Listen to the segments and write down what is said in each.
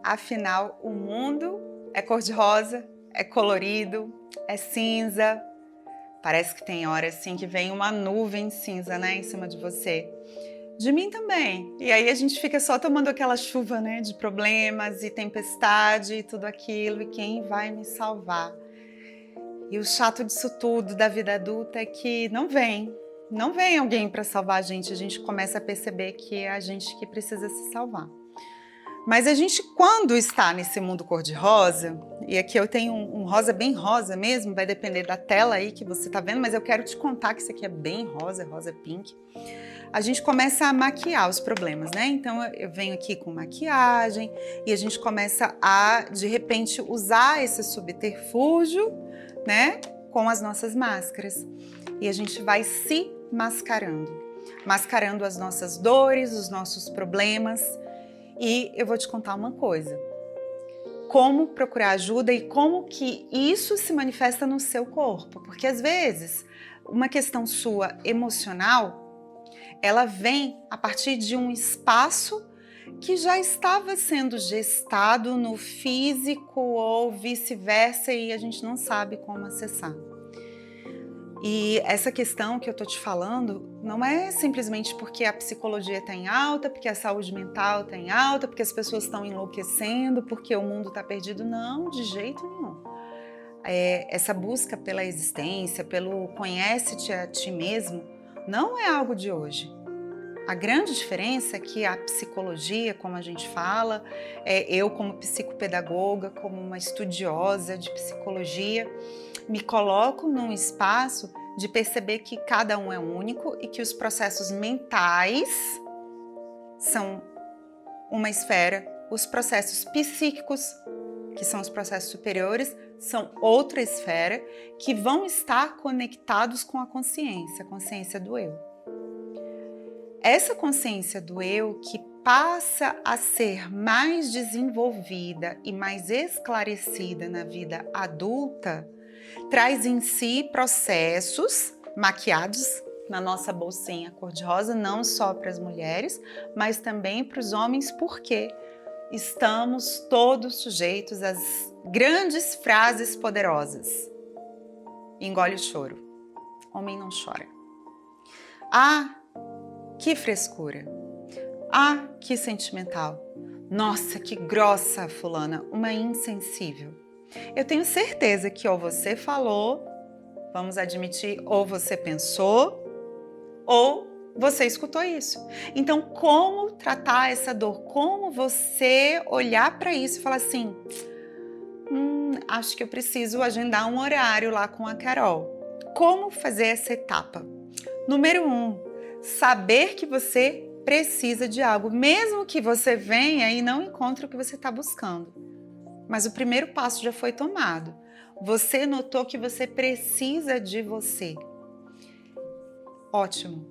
Afinal, o mundo é cor-de-rosa, é colorido, é cinza. Parece que tem hora assim que vem uma nuvem cinza, né, em cima de você. De mim também. E aí a gente fica só tomando aquela chuva, né, de problemas e tempestade e tudo aquilo. E quem vai me salvar? E o chato disso tudo da vida adulta é que não vem alguém para salvar a gente começa a perceber que é a gente que precisa se salvar. Mas a gente, quando está nesse mundo cor-de-rosa, e aqui eu tenho um rosa bem rosa mesmo, vai depender da tela aí que você está vendo, mas eu quero te contar que isso aqui é bem rosa, rosa pink. A gente começa a maquiar os problemas, né? Então eu venho aqui com maquiagem e a gente começa a, de repente, usar esse subterfúgio, né? Com as nossas máscaras. E a gente vai se mascarando. Mascarando as nossas dores, os nossos problemas. E eu vou te contar uma coisa. Como procurar ajuda e como que isso se manifesta no seu corpo. Porque às vezes, uma questão sua emocional, ela vem a partir de um espaço que já estava sendo gestado no físico ou vice-versa e a gente não sabe como acessar. E essa questão que eu tô te falando não é simplesmente porque a psicologia está em alta, porque a saúde mental está em alta, porque as pessoas estão enlouquecendo, porque o mundo está perdido. Não, de jeito nenhum. Essa busca pela existência, pelo conhece-te a ti mesmo, não é algo de hoje. A grande diferença é que a psicologia, como a gente fala, eu como psicopedagoga, como uma estudiosa de psicologia, me coloco num espaço de perceber que cada um é único e que os processos mentais são uma esfera, os processos psíquicos, que são os processos superiores, são outra esfera, que vão estar conectados com a consciência do eu. Essa consciência do eu que passa a ser mais desenvolvida e mais esclarecida na vida adulta, traz em si processos maquiados na nossa bolsinha cor-de-rosa, não só para as mulheres, mas também para os homens, porque estamos todos sujeitos às grandes frases poderosas. Engole o choro. Homem não chora. Ah, que frescura. Ah, que sentimental. Nossa, que grossa fulana, uma insensível. Eu tenho certeza que ou você falou, vamos admitir, ou você pensou, ou você escutou isso. Então, como tratar essa dor? Como você olhar para isso e falar assim, acho que eu preciso agendar um horário lá com a Carol. Como fazer essa etapa? Número 1, saber que você precisa de algo, mesmo que você venha e não encontre o que você está buscando. Mas o primeiro passo já foi tomado. Você notou que você precisa de você. Ótimo.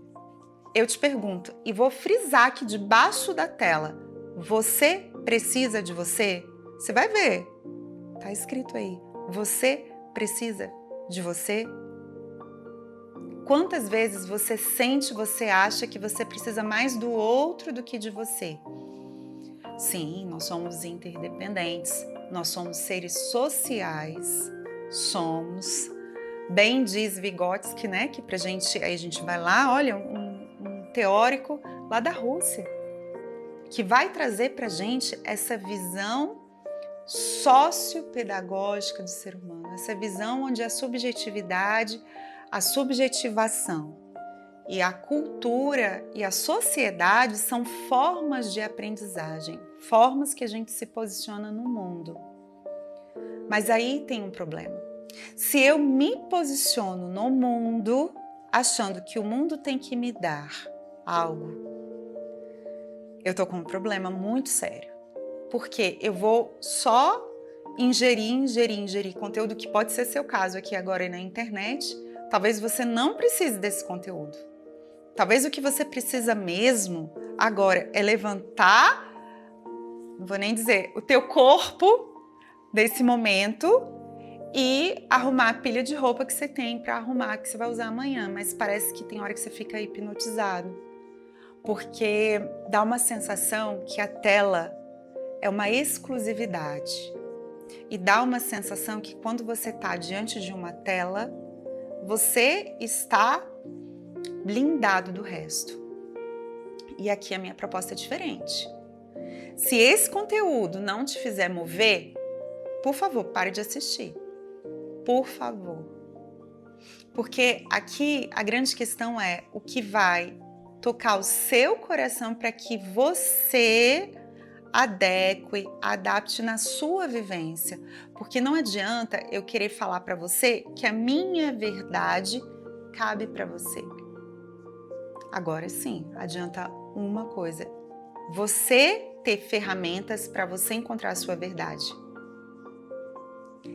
Eu te pergunto, e vou frisar aqui debaixo da tela, você precisa de você? Você vai ver, tá escrito aí, você precisa de você? Quantas vezes você sente, você acha que você precisa mais do outro do que de você? Sim, nós somos interdependentes, nós somos seres sociais, somos. Bem diz Vygotsky, né, que pra gente, aí a gente vai lá, olha, um teórico lá da Rússia, que vai trazer pra gente essa visão sociopedagógica do ser humano, essa visão onde a subjetividade, a subjetivação e a cultura e a sociedade são formas de aprendizagem, formas que a gente se posiciona no mundo. Mas aí tem um problema. Se eu me posiciono no mundo achando que o mundo tem que me dar algo, eu tô com um problema muito sério. Porque eu vou só ingerir conteúdo que pode ser seu caso aqui agora na internet. Talvez você não precise desse conteúdo. Talvez o que você precisa mesmo agora é levantar, não vou nem dizer, o teu corpo desse momento e arrumar a pilha de roupa que você tem para arrumar, que você vai usar amanhã. Mas parece que tem hora que você fica hipnotizado. Porque dá uma sensação que a tela é uma exclusividade. E dá uma sensação que quando você está diante de uma tela, você está blindado do resto. E aqui a minha proposta é diferente. Se esse conteúdo não te fizer mover, por favor, pare de assistir. Por favor. Porque aqui a grande questão é o que vai tocar o seu coração para que você adeque, adapte na sua vivência. Porque não adianta eu querer falar para você que a minha verdade cabe para você. Agora sim, adianta uma coisa: você ter ferramentas para você encontrar a sua verdade.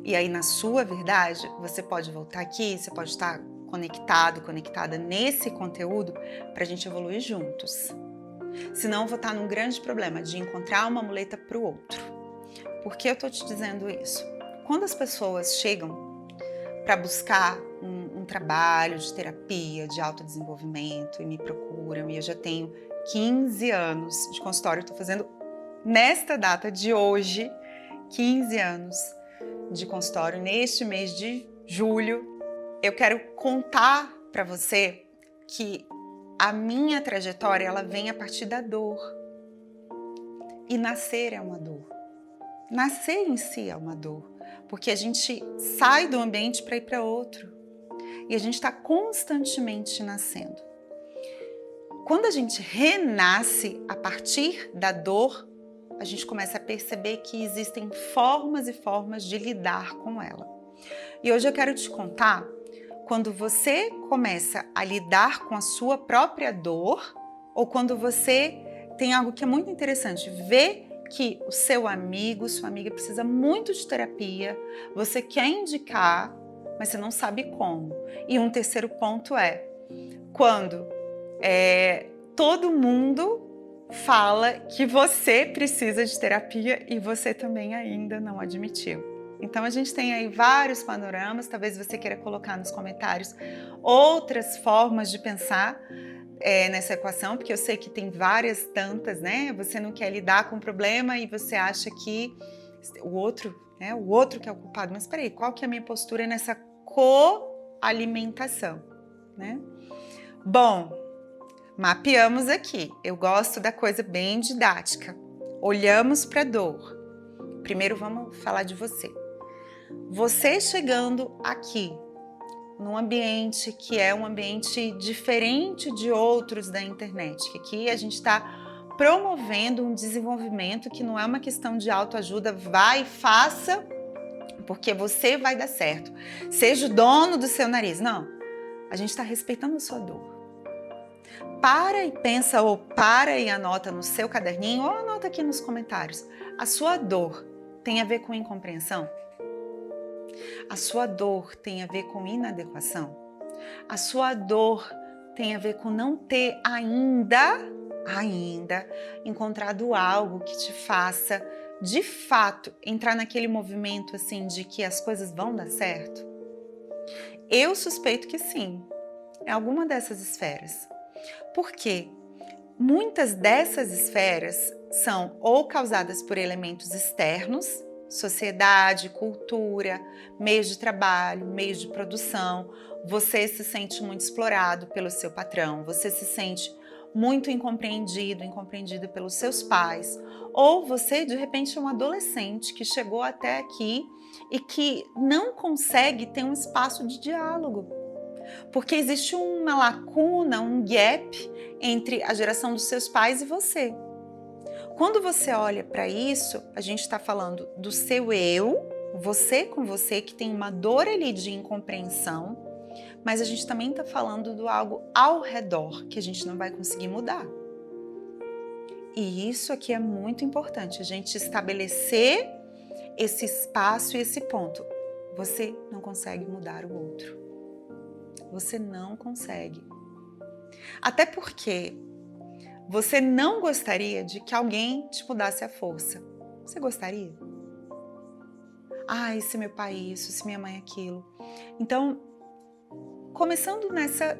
E aí, na sua verdade, você pode voltar aqui, você pode estar conectado, conectada nesse conteúdo para a gente evoluir juntos. Senão, eu vou estar num grande problema de encontrar uma muleta para o outro. Por que eu estou te dizendo isso? Quando as pessoas chegam para buscar um trabalho de terapia, de autodesenvolvimento e me procuram, e eu já tenho 15 anos de consultório, estou fazendo nesta data de hoje, 15 anos de consultório, neste mês de julho, eu quero contar para você que a minha trajetória, ela vem a partir da dor. E nascer é uma dor. Nascer em si é uma dor, porque a gente sai do ambiente para ir para outro. E a gente está constantemente nascendo. Quando a gente renasce a partir da dor, a gente começa a perceber que existem formas e formas de lidar com ela. E hoje eu quero te contar, quando você começa a lidar com a sua própria dor, ou quando você tem algo que é muito interessante, vê que o seu amigo, sua amiga precisa muito de terapia, você quer indicar, mas você não sabe como. E um terceiro ponto é, quando todo mundo fala que você precisa de terapia e você também ainda não admitiu. Então a gente tem aí vários panoramas, talvez você queira colocar nos comentários outras formas de pensar nessa equação, porque eu sei que tem várias tantas, né? Você não quer lidar com o problema e você acha que o outro que é o culpado. Mas peraí, qual que é a minha postura nessa coalimentação, né? Bom, mapeamos aqui. Eu gosto da coisa bem didática. Olhamos para a dor. Primeiro vamos falar de você. Você chegando aqui, num ambiente que é um ambiente diferente de outros da internet, que aqui a gente está promovendo um desenvolvimento que não é uma questão de autoajuda, vai e faça, porque você vai dar certo. Seja o dono do seu nariz. Não, a gente está respeitando a sua dor. Para e pensa, ou para e anota no seu caderninho, ou anota aqui nos comentários. A sua dor tem a ver com incompreensão? A sua dor tem a ver com inadequação? A sua dor tem a ver com não ter ainda encontrado algo que te faça, de fato, entrar naquele movimento assim de que as coisas vão dar certo? Eu suspeito que sim, é alguma dessas esferas. Porque muitas dessas esferas são ou causadas por elementos externos, sociedade, cultura, meios de trabalho, meios de produção. Você se sente muito explorado pelo seu patrão, você se sente muito incompreendido pelos seus pais, ou você de repente é um adolescente que chegou até aqui e que não consegue ter um espaço de diálogo, porque existe uma lacuna, um gap entre a geração dos seus pais e você. Quando você olha para isso, a gente está falando do seu eu, você com você, que tem uma dor ali de incompreensão, mas a gente também está falando do algo ao redor que a gente não vai conseguir mudar. E isso aqui é muito importante, a gente estabelecer esse espaço e esse ponto. Você não consegue mudar o outro. Você não consegue. Até porque você não gostaria de que alguém te mudasse à força. Você gostaria? Ai, se meu pai isso, se minha mãe aquilo. Então, começando nessa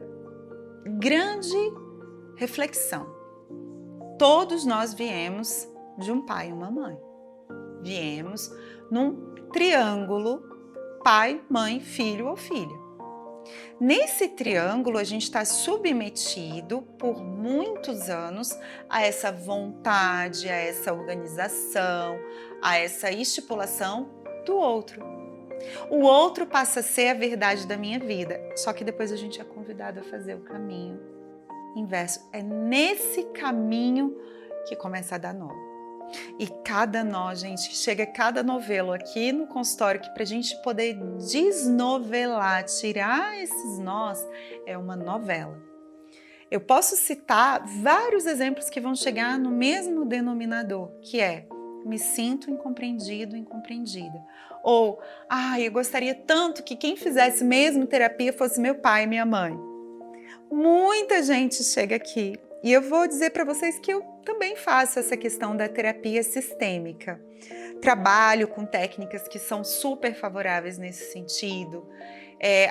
grande reflexão. Todos nós viemos de um pai e uma mãe. viemos num triângulo pai, mãe, filho ou filha. Nesse triângulo, a gente está submetido por muitos anos a essa vontade, a essa organização, a essa estipulação do outro. O outro passa a ser a verdade da minha vida, só que depois a gente é convidado a fazer o caminho inverso. É nesse caminho que começa a dar nó. E cada nó, gente, chega cada novelo aqui no consultório que para a gente poder desnovelar, tirar esses nós, é uma novela. Eu posso citar vários exemplos que vão chegar no mesmo denominador, que é me sinto incompreendido, incompreendida. Ou, eu gostaria tanto que quem fizesse mesmo terapia fosse meu pai e minha mãe. Muita gente chega aqui e eu vou dizer para vocês que eu também faço essa questão da terapia sistêmica. Trabalho com técnicas que são super favoráveis nesse sentido.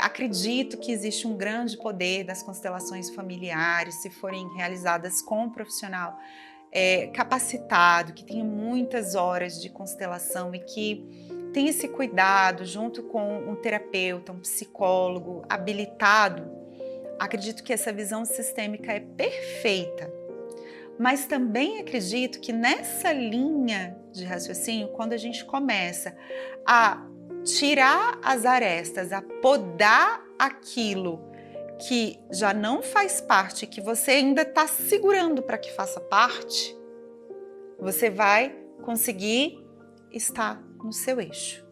Acredito que existe um grande poder das constelações familiares, se forem realizadas com um profissional capacitado, que tenha muitas horas de constelação e que tenha esse cuidado junto com um terapeuta, um psicólogo habilitado. Acredito que essa visão sistêmica é perfeita, mas também acredito que nessa linha de raciocínio, quando a gente começa a tirar as arestas, a podar aquilo que já não faz parte, que você ainda está segurando para que faça parte, você vai conseguir estar no seu eixo,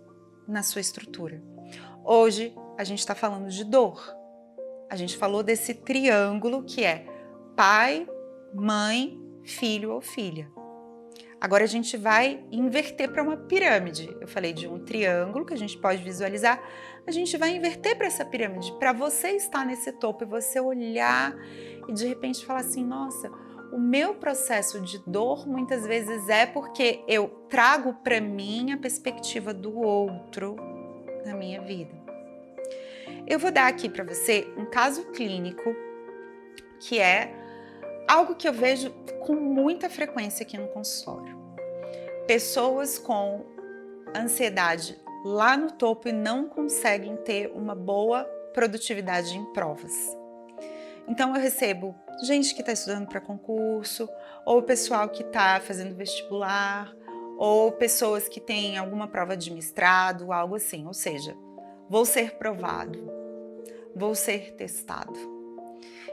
na sua estrutura. Hoje a gente está falando de dor. A gente falou desse triângulo que é pai, mãe, filho ou filha. Agora a gente vai inverter para uma pirâmide. Eu falei de um triângulo que a gente pode visualizar. A gente vai inverter para essa pirâmide, para você estar nesse topo e você olhar e de repente falar assim, nossa, o meu processo de dor muitas vezes é porque eu trago para mim a perspectiva do outro na minha vida. Eu vou dar aqui para você um caso clínico que é algo que eu vejo com muita frequência aqui no consultório. Pessoas com ansiedade lá no topo e não conseguem ter uma boa produtividade em provas. Então eu recebo gente que está estudando para concurso, ou pessoal que está fazendo vestibular, ou pessoas que têm alguma prova de mestrado, algo assim. Ou seja, vou ser provado, vou ser testado.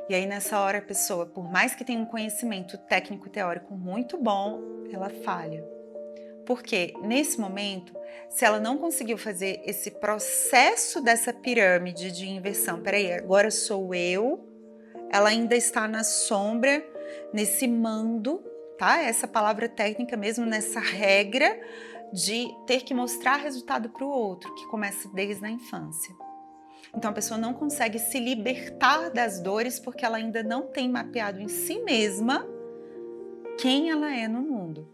E aí nessa hora a pessoa, por mais que tenha um conhecimento técnico teórico muito bom, ela falha. Porque nesse momento, se ela não conseguiu fazer esse processo dessa pirâmide de inversão, peraí, agora sou eu, ela ainda está na sombra, nesse mando, tá? Essa palavra técnica mesmo, nessa regra de ter que mostrar resultado para o outro, que começa desde a infância. Então a pessoa não consegue se libertar das dores porque ela ainda não tem mapeado em si mesma quem ela é no mundo.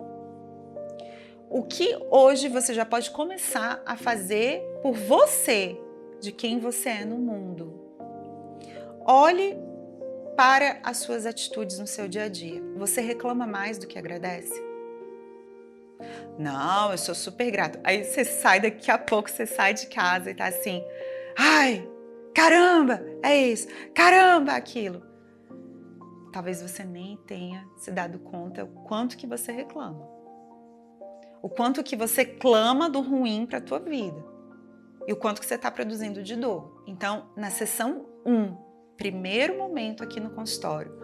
O que hoje você já pode começar a fazer por você, de quem você é no mundo? Olhe para as suas atitudes no seu dia a dia. Você reclama mais do que agradece? Não, eu sou super grato. Aí você sai, daqui a pouco você sai de casa e tá assim, ai, caramba, é isso, caramba, aquilo. Talvez você nem tenha se dado conta o quanto que você reclama. O quanto que você clama do ruim para a tua vida. E o quanto que você está produzindo de dor. Então, na sessão 1, primeiro momento aqui no consultório,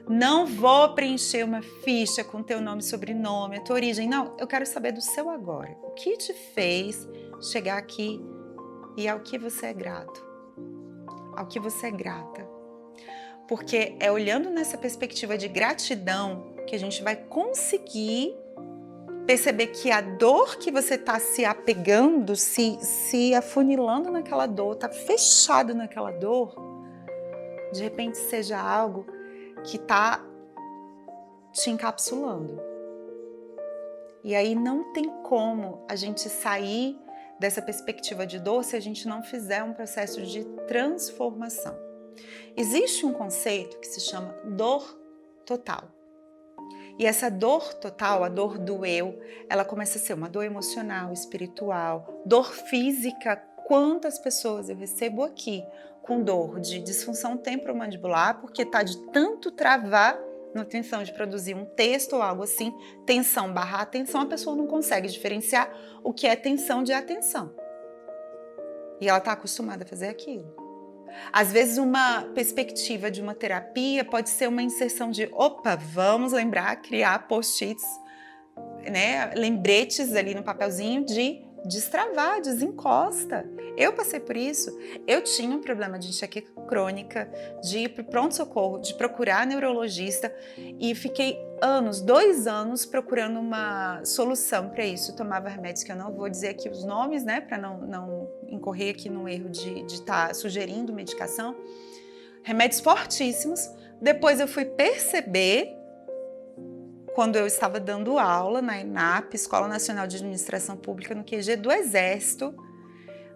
não vou preencher uma ficha com teu nome e sobrenome, a tua origem. Não, eu quero saber do seu agora. O que te fez chegar aqui e ao que você é grato? Ao que você é grata? Porque é olhando nessa perspectiva de gratidão que a gente vai conseguir perceber que a dor que você está se apegando, se afunilando naquela dor, está fechado naquela dor, de repente seja algo que está te encapsulando. E aí não tem como a gente sair dessa perspectiva de dor se a gente não fizer um processo de transformação. Existe um conceito que se chama dor total. E essa dor total, a dor do eu, ela começa a ser uma dor emocional, espiritual, dor física. Quantas pessoas eu recebo aqui com dor de disfunção temporomandibular porque tá de tanto travar na tensão de produzir um texto ou algo assim, tensão barra atenção, a pessoa não consegue diferenciar o que é tensão de atenção. E ela está acostumada a fazer aquilo. Às vezes uma perspectiva de uma terapia pode ser uma inserção de, opa, vamos lembrar, criar post-its, né, lembretes ali no papelzinho de destravar, desencosta. Eu passei por isso. Eu tinha um problema de enxaqueca crônica, de ir para o pronto-socorro, de procurar neurologista e fiquei 2 anos procurando uma solução para isso. Eu tomava remédios que eu não vou dizer aqui os nomes, né, para não incorrer aqui no erro de estar sugerindo medicação. Remédios fortíssimos. Depois eu fui perceber, quando eu estava dando aula na ENAP, Escola Nacional de Administração Pública, no QG do Exército,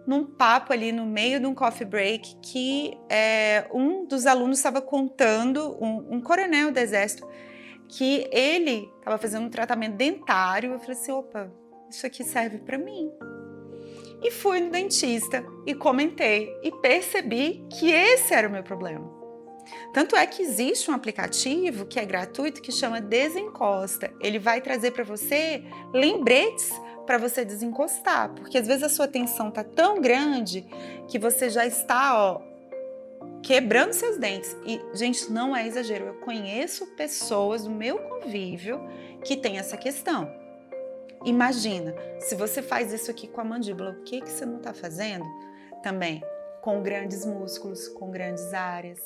num papo ali no meio de um coffee break, que um dos alunos estava contando, um coronel do Exército, que ele estava fazendo um tratamento dentário. Eu falei assim, opa, isso aqui serve para mim. E fui no dentista e comentei e percebi que esse era o meu problema. Tanto é que existe um aplicativo que é gratuito que chama Desencosta. Ele vai trazer para você lembretes para você desencostar, porque às vezes a sua tensão está tão grande que você já está, quebrando seus dentes. E, gente, não é exagero, eu conheço pessoas do meu convívio que têm essa questão. Imagina, se você faz isso aqui com a mandíbula, o que você não está fazendo também com grandes músculos, com grandes áreas?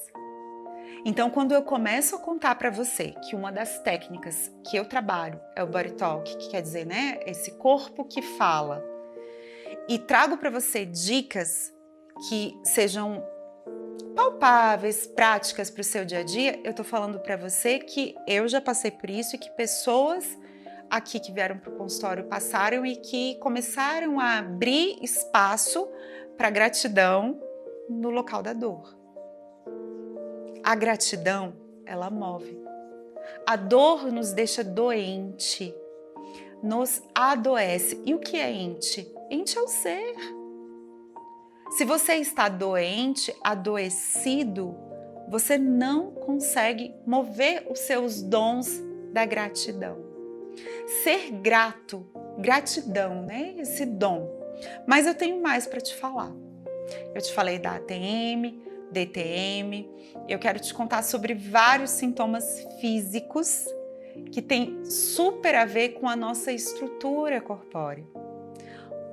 Então, quando eu começo a contar para você que uma das técnicas que eu trabalho é o Body Talk, que quer dizer, né, esse corpo que fala, e trago para você dicas que sejam palpáveis, práticas para o seu dia a dia, eu tô falando para você que eu já passei por isso e que pessoas aqui que vieram para o consultório passaram e que começaram a abrir espaço para gratidão no local da dor. A gratidão, ela move. A dor nos deixa doente, nos adoece. E o que é ente? Ente é o ser. Se você está doente, adoecido, você não consegue mover os seus dons da gratidão. Ser grato, gratidão, né? Esse dom. Mas eu tenho mais para te falar. Eu te falei da ATM, DTM, eu quero te contar sobre vários sintomas físicos que têm super a ver com a nossa estrutura corpórea.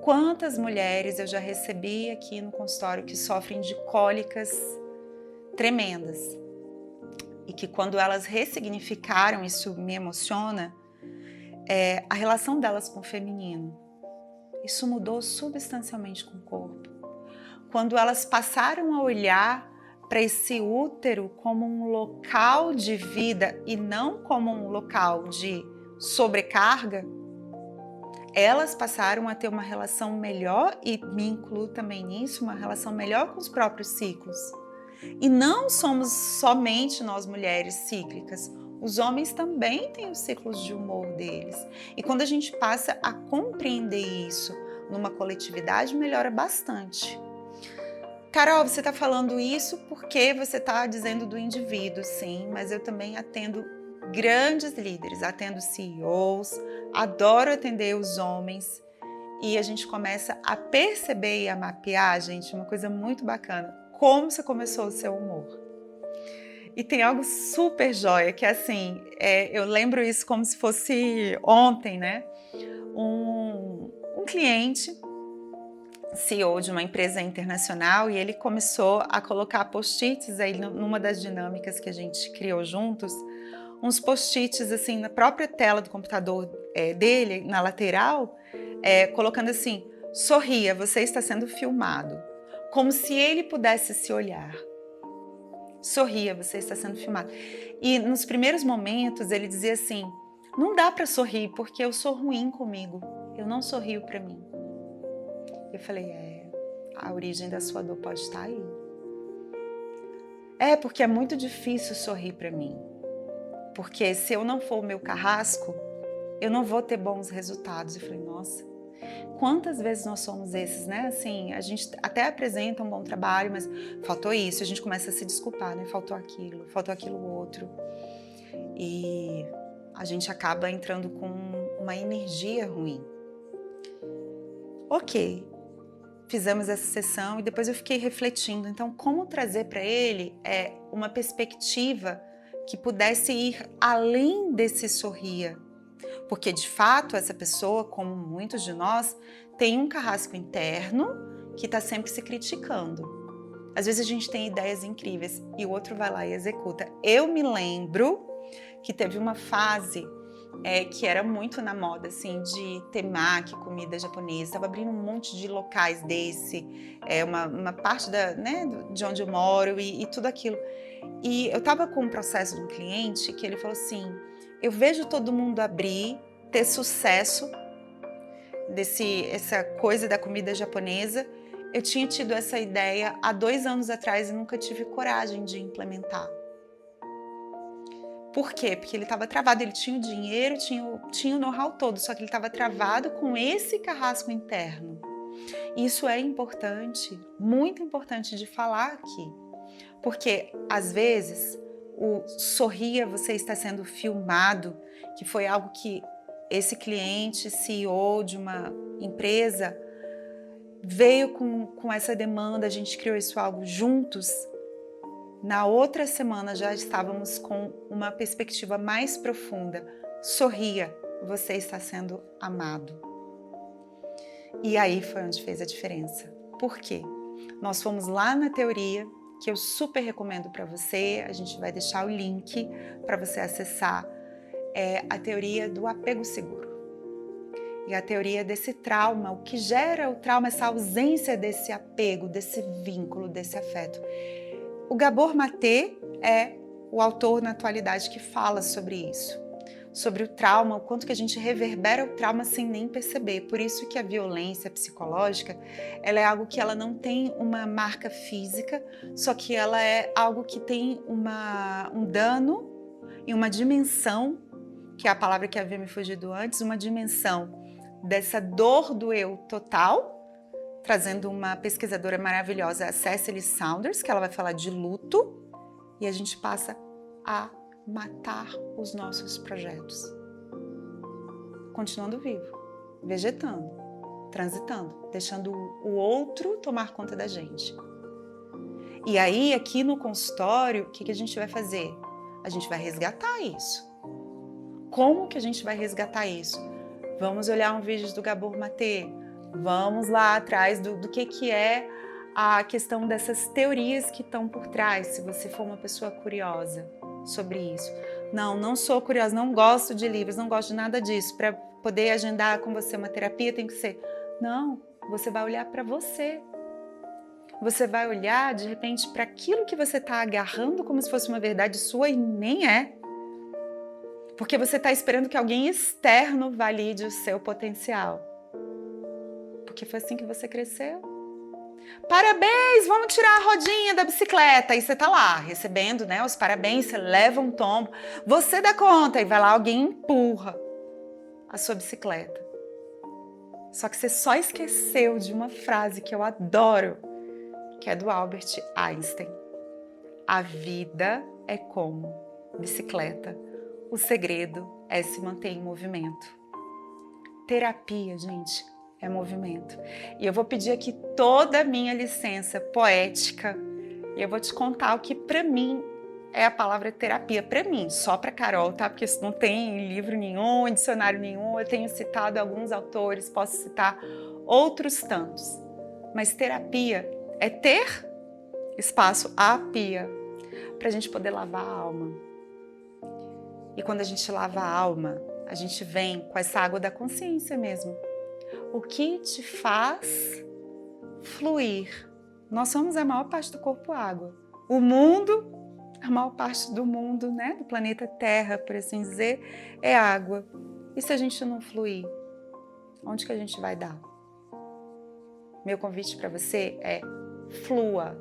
Quantas mulheres eu já recebi aqui no consultório que sofrem de cólicas tremendas e que quando elas ressignificaram, isso me emociona, a relação delas com o feminino. Isso mudou substancialmente com o corpo. Quando elas passaram a olhar para esse útero como um local de vida e não como um local de sobrecarga, elas passaram a ter uma relação melhor, e me incluo também nisso, uma relação melhor com os próprios ciclos. E não somos somente nós mulheres cíclicas, os homens também têm os ciclos de humor deles. E quando a gente passa a compreender isso numa coletividade, melhora bastante. Carol, você está falando isso porque você está dizendo do indivíduo, sim, mas eu também atendo grandes líderes, atendo CEOs, adoro atender os homens e a gente começa a perceber e a mapear, gente, uma coisa muito bacana, como você começou o seu humor. E tem algo super joia, que é assim, eu lembro isso como se fosse ontem, né? Um cliente, CEO de uma empresa internacional, e ele começou a colocar post-its aí numa das dinâmicas que a gente criou juntos, uns post-its assim na própria tela do computador dele, na lateral, colocando assim, sorria, você está sendo filmado, como se ele pudesse se olhar. Sorria, você está sendo filmado. E nos primeiros momentos ele dizia assim, não dá para sorrir porque eu sou ruim comigo, eu não sorrio para mim. Eu falei, a origem da sua dor pode estar aí. Porque é muito difícil sorrir para mim. porque se eu não for o meu carrasco, eu não vou ter bons resultados. Eu falei, nossa, quantas vezes nós somos esses, né? Assim, a gente até apresenta um bom trabalho, mas faltou isso, a gente começa a se desculpar, né? Faltou aquilo outro. E a gente acaba entrando com uma energia ruim. Ok, fizemos essa sessão e depois eu fiquei refletindo. Então, como trazer para ele uma perspectiva que pudesse ir além desse sorria? Porque, de fato, essa pessoa, como muitos de nós, tem um carrasco interno que está sempre se criticando. Às vezes a gente tem ideias incríveis e o outro vai lá e executa. Eu me lembro que teve uma fase que era muito na moda, assim, de temaki, comida japonesa. Estava abrindo um monte de locais uma parte de onde eu moro e tudo aquilo. E eu estava com um processo de um cliente que ele falou assim, eu vejo todo mundo abrir, ter sucesso, essa coisa da comida japonesa. Eu tinha tido essa ideia há 2 anos atrás e nunca tive coragem de implementar. Por quê? Porque ele estava travado, ele tinha o dinheiro, tinha o know-how todo, só que ele estava travado com esse carrasco interno. Isso é importante, muito importante de falar aqui, porque às vezes o sorria, você está sendo filmado, que foi algo que esse cliente, CEO de uma empresa, veio com essa demanda, a gente criou isso algo juntos. Na outra semana já estávamos com uma perspectiva mais profunda. Sorria, você está sendo amado. E aí foi onde fez a diferença. Por quê? Nós fomos lá na teoria, que eu super recomendo para você, a gente vai deixar o link para você acessar, a teoria do apego seguro. E a teoria desse trauma, o que gera o trauma, essa ausência desse apego, desse vínculo, desse afeto. O Gabor Maté é o autor na atualidade que fala sobre isso, sobre o trauma, o quanto que a gente reverbera o trauma sem nem perceber. Por isso que a violência psicológica, ela é algo que ela não tem uma marca física, só que ela é algo que tem um dano e uma dimensão, que é a palavra que havia me fugido antes, uma dimensão dessa dor do eu total, trazendo uma pesquisadora maravilhosa, a Cecily Saunders, que ela vai falar de luto, e a gente passa a matar os nossos projetos. Continuando vivo, vegetando, transitando, deixando o outro tomar conta da gente. E aí, aqui no consultório, o que a gente vai fazer? A gente vai resgatar isso. Como que a gente vai resgatar isso? Vamos olhar um vídeo do Gabor Maté, vamos lá atrás do que é a questão dessas teorias que estão por trás, se você for uma pessoa curiosa sobre isso. Não sou curiosa, não gosto de livros, não gosto de nada disso. Para poder agendar com você uma terapia tem que ser... Não, você vai olhar para você. Você vai olhar, de repente, para aquilo que você está agarrando como se fosse uma verdade sua e nem é. Porque você está esperando que alguém externo valide o seu potencial. Porque foi assim que você cresceu. Parabéns, vamos tirar a rodinha da bicicleta. E você tá lá, recebendo, né, os parabéns, você leva um tombo. Você dá conta e vai lá, alguém empurra a sua bicicleta. Só que você só esqueceu de uma frase que eu adoro, que é do Albert Einstein. A vida é como bicicleta. O segredo é se manter em movimento. Terapia, gente, é movimento. E eu vou pedir aqui toda a minha licença poética e eu vou te contar o que para mim é a palavra terapia. Para mim, só para Carol, tá? Porque isso não tem livro nenhum, dicionário nenhum. Eu tenho citado alguns autores, posso citar outros tantos. Mas terapia é ter espaço à pia para a gente poder lavar a alma. E quando a gente lava a alma, a gente vem com essa água da consciência mesmo. O que te faz fluir? Nós somos a maior parte do corpo água. O mundo, a maior parte do mundo, né, do planeta Terra, por assim dizer, é água. E se a gente não fluir, onde que a gente vai dar? Meu convite para você é flua.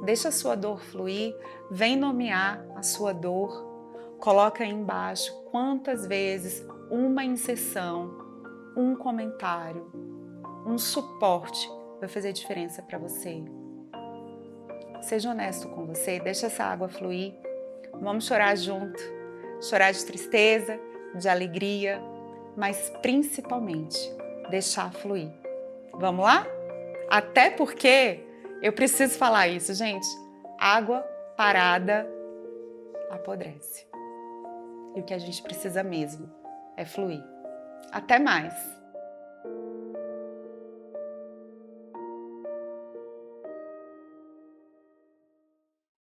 Deixa a sua dor fluir, vem nomear a sua dor. Coloca aí embaixo quantas vezes uma inserção, um comentário, um suporte vai fazer diferença para você. Seja honesto com você, deixa essa água fluir. Vamos chorar junto. Chorar de tristeza, de alegria, mas principalmente deixar fluir. Vamos lá? Até porque eu preciso falar isso, gente. Água parada apodrece. E o que a gente precisa mesmo é fluir. Até mais!